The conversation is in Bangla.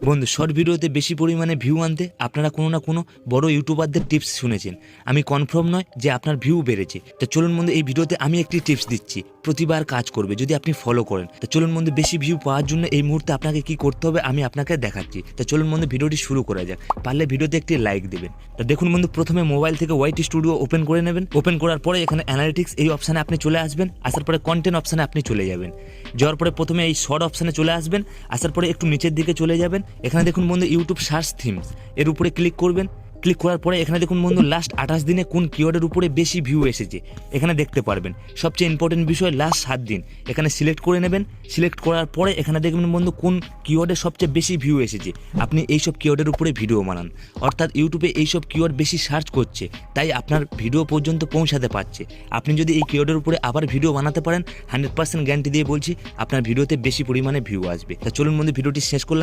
বন্ধু, শর্ট ভিডিওতে বেশি পরিমাণে ভিউ আনতে আপনারা কোনো না কোনো বড় ইউটিউবারদের টিপস শুনেছেন। আমি কনফার্ম নয় যে আপনার ভিউ বেড়েছে। তো চলুন বন্ধু, এই ভিডিওতে আমি একটি টিপস দিচ্ছি, প্রতিবার কাজ করবে যদি আপনি ফলো করেন। তো চলুন বন্ধু, বেশি ভিউ পাওয়ার জন্য এই মুহূর্তে আপনাকে কি করতে হবে আমি আপনাকে দেখাচ্ছি। তো চলুন বন্ধু, ভিডিওটি শুরু করা যাক। পারলে ভিডিওতে একটি লাইক দেবেন। তো দেখুন বন্ধু, প্রথমে মোবাইল থেকে ওয়াইটি স্টুডিও ওপেন করে নেবেন। ওপেন করার পরে এখানে অ্যানালিটিক্স এই অপশানে আপনি চলে আসবেন। আসার পরে কন্টেন্ট অপশানে আপনি চলে যাবেন। যাওয়ার পরে প্রথমে এই শর্ট অপশানে চলে আসবেন। আসার পরে একটু নিচের দিকে চলে যাবেন। এখানে দেখুন বন্ধু, ইউটিউব সার্চ থিমস এর উপরে ক্লিক করবেন। ক্লিক করার পরে এখানে দেখুন বন্ধু, লাস্ট 28 দিনে কোন কিওয়ার্ডের উপরে বেশি ভিউ এসেছে এখানে দেখতে পারবেন। সবচেয়ে ইম্পর্টেন্ট বিষয় লাস্ট 7 দিন এখানে সিলেক্ট করে নেবেন। সিলেক্ট করার পরে এখানে দেখবেন বন্ধু, কোন কিওয়ার্ডে সবচেয়ে বেশি ভিউ এসেছে। আপনি এইসব কিওয়ার্ডের উপরে ভিডিও বানান, অর্থাৎ ইউটিউবে এইসব কিওয়ার্ড বেশি সার্চ করছে, তাই আপনার ভিডিও পর্যন্ত পৌঁছাতে পারছে। আপনি যদি এই কিওয়ার্ডের উপরে আবার ভিডিও বানাতে পারেন, 100% গ্যারান্টি দিয়ে বলছি আপনার ভিডিওতে বেশি পরিমাণে ভিউ আসবে। তা চলুন বন্ধু, ভিডিওটি শেষ করলাম।